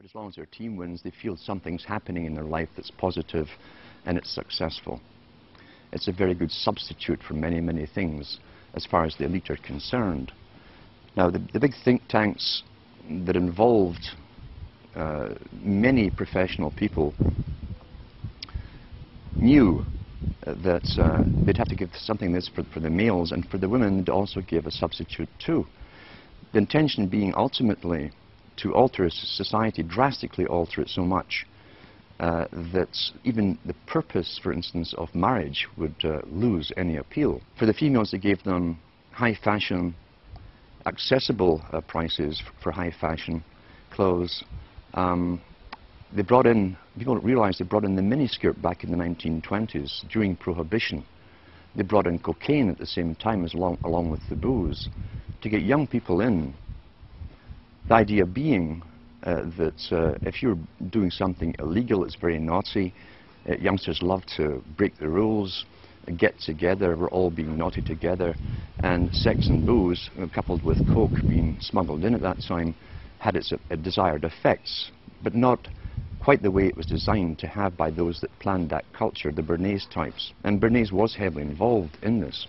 as long as their team wins, they feel something's happening in their life that's positive and it's successful. It's a very good substitute for many, many things as far as the elite are concerned. Now, the big think tanks that involved many professional people knew that they'd have to give something this for the males, and for the women they'd also give a substitute too. The intention being ultimately to alter society, drastically alter it so much that even the purpose, for instance, of marriage would lose any appeal. For the females, they gave them high fashion, accessible prices for high fashion clothes. They brought in, people don't realize, they brought in the miniskirt back in the 1920s during Prohibition. They brought in cocaine at the same time as along with the booze to get young people in. The idea being that if you're doing something illegal, it's very naughty. Youngsters love to break the rules, get together, we're all being naughty together, and sex and booze, coupled with coke being smuggled in at that time, had its desired effects, but not quite the way it was designed to have by those that planned that culture, the Bernays types. And Bernays was heavily involved in this.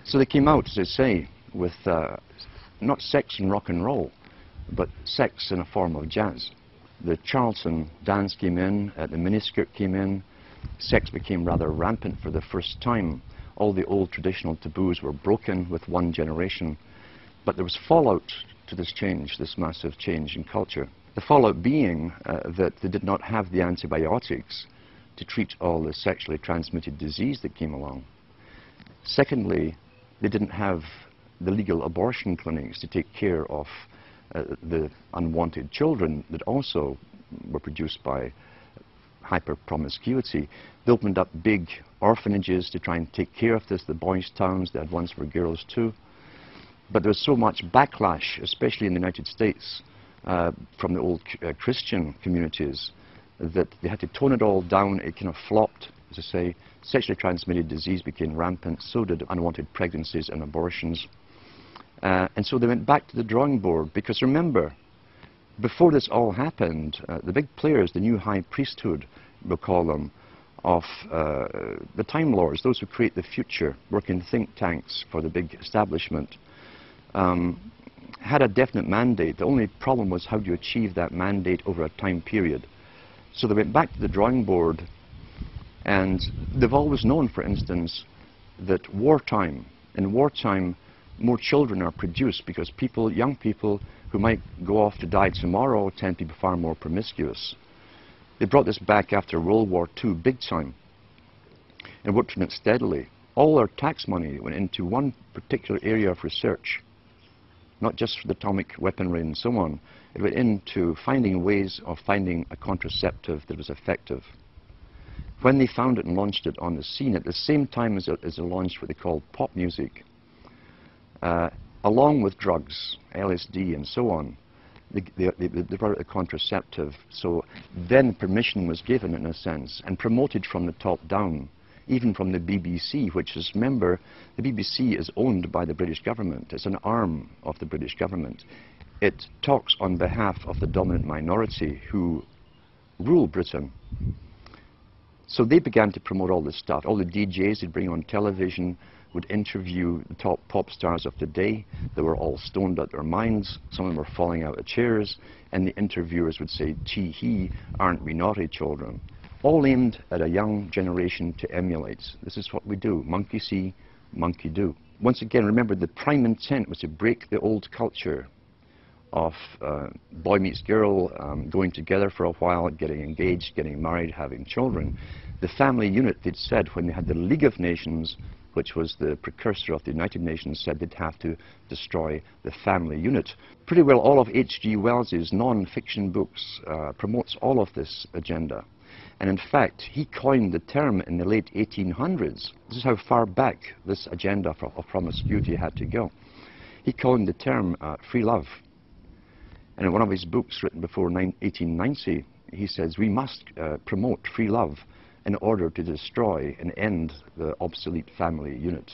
So they came out, as I say, with not sex and rock and roll, but sex in a form of jazz. The Charleston dance came in, the miniskirt came in, sex became rather rampant for the first time. All the old traditional taboos were broken with one generation, but there was fallout to this change, this massive change in culture. The fallout being that they did not have the antibiotics to treat all the sexually transmitted disease that came along. Secondly, they didn't have the legal abortion clinics to take care of the unwanted children that also were produced by hyper-promiscuity. They opened up big orphanages to try and take care of this, the boys' towns, they had ones for girls too. But there was so much backlash, especially in the United States, from the old Christian communities, that they had to tone it all down. It kind of flopped, as I say. Sexually transmitted disease became rampant, so did unwanted pregnancies and abortions. And so they went back to the drawing board, because remember, before this all happened, the big players, the new high priesthood, we'll call them, of the Time Lords, those who create the future, work in think tanks for the big establishment, had a definite mandate. The only problem was how do you achieve that mandate over a time period. So they went back to the drawing board, and they've always known, for instance, that in wartime, more children are produced because people, young people who might go off to die tomorrow tend to be far more promiscuous. They brought this back after World War II big time and worked on it steadily. All their tax money went into one particular area of research, not just for the atomic weaponry and so on. It went into finding ways of finding a contraceptive that was effective. When they found it and launched it on the scene, at the same time as they launched what they called pop music, along with drugs, LSD and so on, they brought out a contraceptive. So then permission was given, in a sense, and promoted from the top down, even from the BBC, which is, remember, the BBC is owned by the British government. It's an arm of the British government. It talks on behalf of the dominant minority who rule Britain. So they began to promote all this stuff. All the DJs they'd bring on television would interview the top pop stars of the day. They were all stoned out their minds. Some of them were falling out of chairs. And the interviewers would say, "Gee hee, aren't we naughty children?" All aimed at a young generation to emulate. This is what we do. Monkey see, monkey do. Once again, remember, the prime intent was to break the old culture of boy meets girl, going together for a while, getting engaged, getting married, having children. The family unit, they'd said, when they had the League of Nations, which was the precursor of the United Nations, said they'd have to destroy the family unit. Pretty well all of H.G. Wells's non-fiction books promotes all of this agenda. And in fact, he coined the term in the late 1800s. This is how far back this agenda of promiscuity had to go. He coined the term free love. And in one of his books written before 1890, he says, we must promote free love in order to destroy and end the obsolete family unit.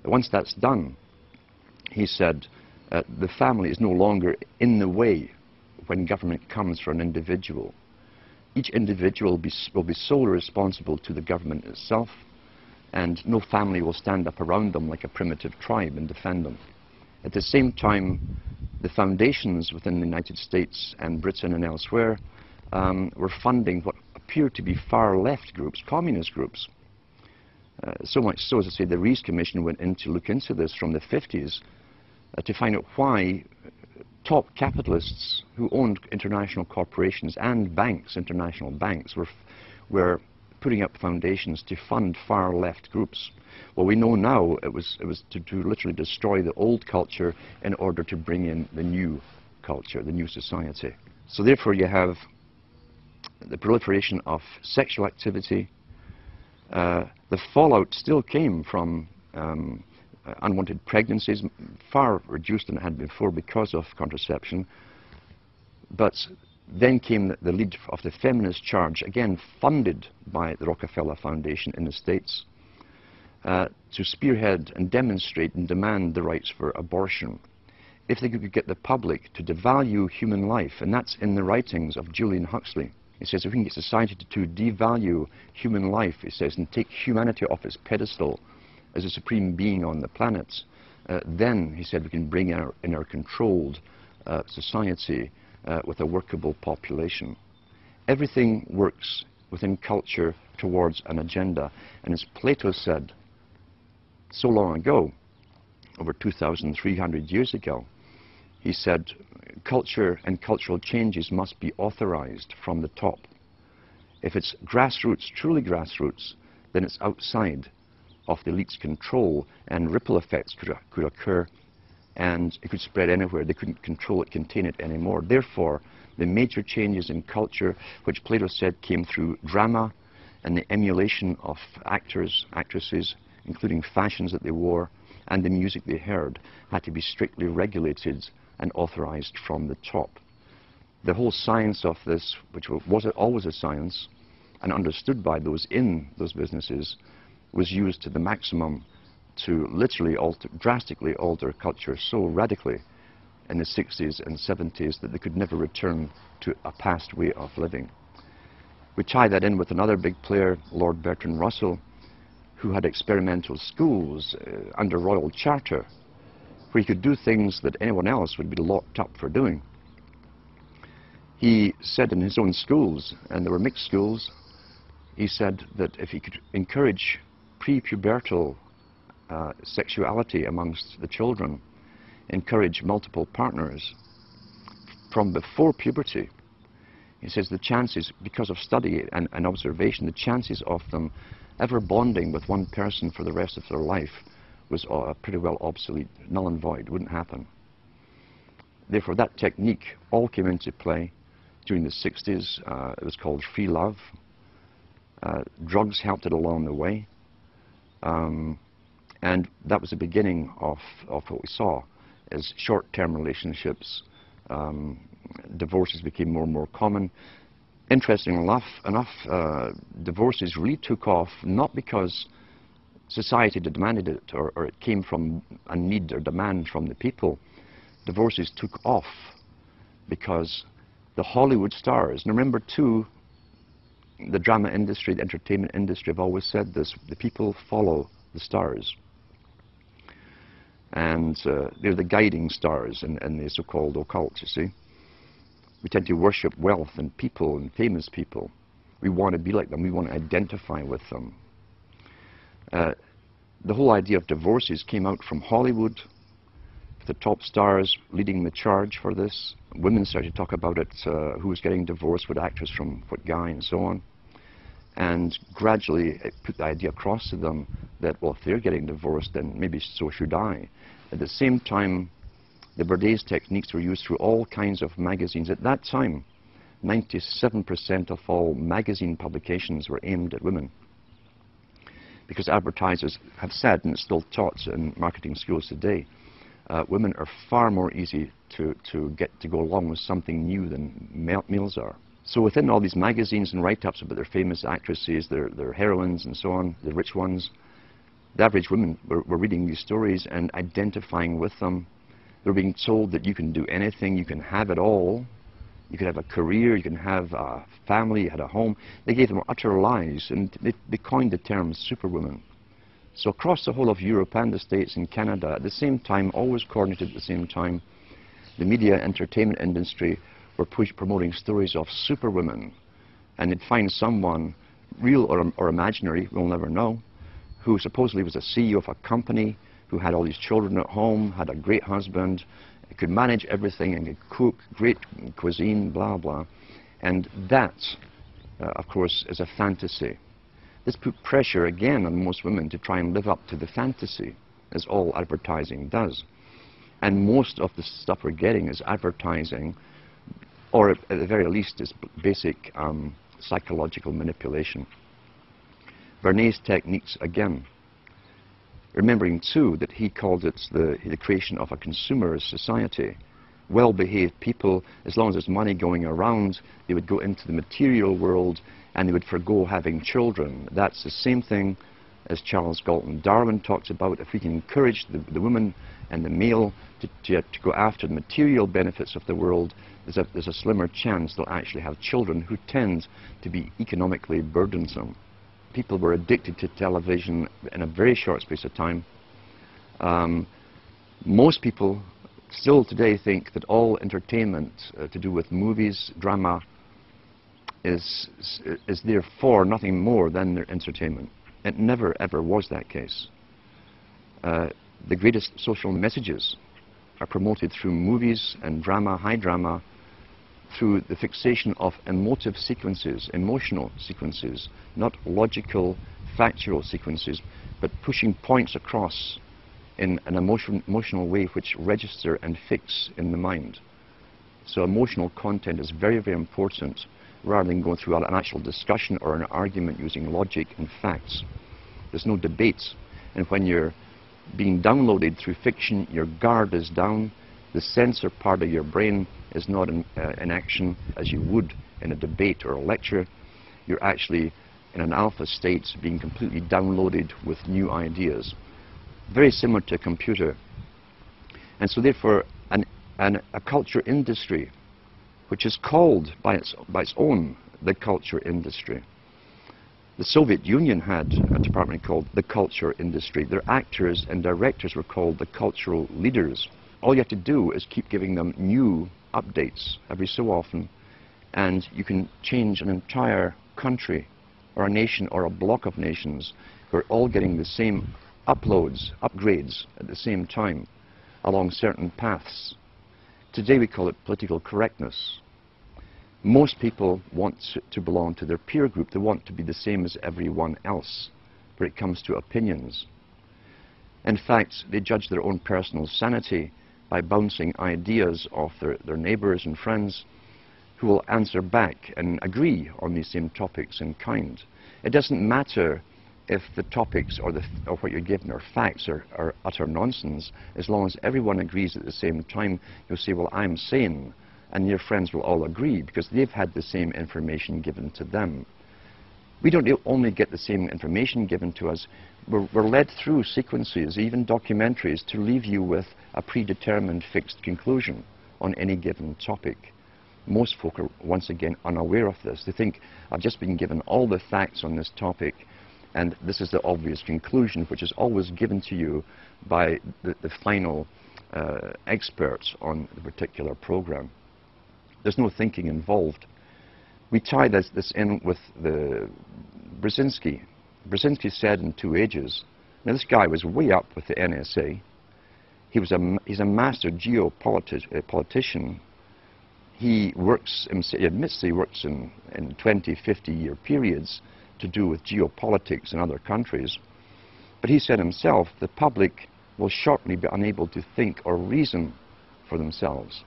Once that's done, he said, the family is no longer in the way when government comes for an individual. Each individual will be solely responsible to the government itself, and no family will stand up around them like a primitive tribe and defend them. At the same time, the foundations within the United States and Britain and elsewhere were funding what appeared to be far-left groups, communist groups. So much so, as I say, the Rees Commission went in to look into this from the 50s to find out why top capitalists who owned international corporations and banks, international banks, were putting up foundations to fund far-left groups. Well, we know now it was to literally destroy the old culture in order to bring in the new culture, the new society. So therefore you have the proliferation of sexual activity. The fallout still came from unwanted pregnancies, far reduced than it had before because of contraception. But then came the lead of the feminist charge, again funded by the Rockefeller Foundation in the States, to spearhead and demonstrate and demand the rights for abortion. If they could get the public to devalue human life, and that's in the writings of Julian Huxley. He says if we can get society to devalue human life, he says, and take humanity off its pedestal as a supreme being on the planet, then, he said, we can bring in our controlled society with a workable population. Everything works within culture towards an agenda. And as Plato said so long ago, over 2,300 years ago, he said, culture and cultural changes must be authorized from the top. If it's grassroots, truly grassroots, then it's outside of the elite's control, and ripple effects could occur, and it could spread anywhere. They couldn't control it, contain it anymore. Therefore, the major changes in culture, which Plato said came through drama and the emulation of actors, actresses, including fashions that they wore, and the music they heard, had to be strictly regulated and authorized from the top. The whole science of this, which was always a science, and understood by those in those businesses, was used to the maximum to literally drastically alter culture so radically in the 60s and 70s that they could never return to a past way of living. We tie that in with another big player, Lord Bertrand Russell, who had experimental schools under Royal Charter, where he could do things that anyone else would be locked up for doing. He said in his own schools, and there were mixed schools, he said that if he could encourage pre-pubertal sexuality amongst the children, encourage multiple partners from before puberty, he says the chances, because of study and observation, the chances of them ever bonding with one person for the rest of their life was pretty well obsolete, null and void, wouldn't happen. Therefore, that technique all came into play during the 60s. It was called free love. Drugs helped it along the way. And that was the beginning of what we saw as short-term relationships. Divorces became more and more common. Interestingly enough, divorces really took off not because society demanded it or it came from a need or demand from the people. Divorces took off because the Hollywood stars, and remember too, the drama industry, the entertainment industry have always said this, the people follow the stars. And they're the guiding stars in the so-called occult, you see. We tend to worship wealth and people and famous people. We want to be like them. We want to identify with them. The whole idea of divorces came out from Hollywood, the top stars leading the charge for this. Women started to talk about it, who was getting divorced, what actress from what guy, and so on. And gradually it put the idea across to them that, well, if they're getting divorced, then maybe so should I. At the same time, the Bordes techniques were used through all kinds of magazines. At that time, 97% of all magazine publications were aimed at women. Because advertisers have said, and it's still taught in marketing schools today, women are far more easy to get to go along with something new than males are. So within all these magazines and write-ups about their famous actresses, their heroines and so on, the rich ones, the average women were reading these stories and identifying with them. They're being told that you can do anything, you can have it all, You could have a career, you can have a family, you had a home. They gave them utter lies, and they coined the term superwoman. So across the whole of Europe and the States and Canada, at the same time, always coordinated at the same time, the media entertainment industry were promoting stories of superwomen. And they'd find someone, real or imaginary, we'll never know, who supposedly was a CEO of a company, who had all these children at home, had a great husband, could manage everything and could cook great cuisine, blah, blah. And that, of course, is a fantasy. This put pressure again on most women to try and live up to the fantasy, as all advertising does. And most of the stuff we're getting is advertising, or at the very least is basic psychological manipulation. Vernet's techniques again. Remembering too that he called it the creation of a consumerist society. Well-behaved people, as long as there's money going around, they would go into the material world and they would forgo having children. That's the same thing as Charles Galton Darwin talks about. If we can encourage the woman and the male to go after the material benefits of the world, there's a slimmer chance they'll actually have children who tend to be economically burdensome. People were addicted to television in a very short space of time. Most people still today think that all entertainment to do with movies, drama, is therefore nothing more than their entertainment. It never ever was that case. The greatest social messages are promoted through movies and drama, high drama, through the fixation of emotive sequences, emotional sequences, not logical, factual sequences, but pushing points across in an emotional way which register and fix in the mind. So emotional content is very, very important, rather than going through an actual discussion or an argument using logic and facts. There's no debate. And when you're being downloaded through fiction, your guard is down, the censor part of your brain is not in action as you would in a debate or a lecture. You're actually in an alpha state, being completely downloaded with new ideas. Very similar to a computer. And so therefore, a culture industry, which is called by its own the culture industry. The Soviet Union had a department called the culture industry. Their actors and directors were called the cultural leaders. All you have to do is keep giving them new updates every so often, and you can change an entire country or a nation or a block of nations who are all getting the same upgrades at the same time along certain paths. Today we call it political correctness. Most people want to belong to their peer group. They want to be the same as everyone else when it comes to opinions. In fact, they judge their own personal sanity by bouncing ideas off their neighbors and friends who will answer back and agree on these same topics in kind. It doesn't matter if the topics or what you're given are facts or utter nonsense. As long as everyone agrees at the same time, you'll say, well, I'm sane, and your friends will all agree because they've had the same information given to them. We don't only get the same information given to us, we're led through sequences, even documentaries, to leave you with a predetermined fixed conclusion on any given topic. Most folk are once again unaware of this. They think, I've just been given all the facts on this topic and this is the obvious conclusion, which is always given to you by the final experts on the particular program. There's no thinking involved. We tie this in with the Brzezinski. Brzezinski said in 2 Ages, now this guy was way up with the NSA. He's a master geopolitician. He admits he works in 20, 50-year periods to do with geopolitics in other countries. But he said himself, the public will shortly be unable to think or reason for themselves.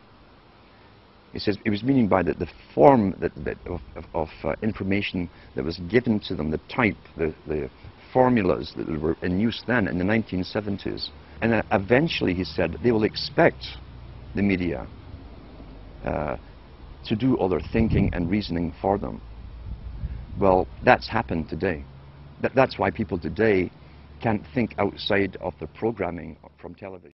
He says he was meaning by the form of information that was given to them, the type, the formulas that were in use then in the 1970s. And eventually, he said, they will expect the media to do all their thinking and reasoning for them. Well, that's happened today. That's why people today can't think outside of the programming from television.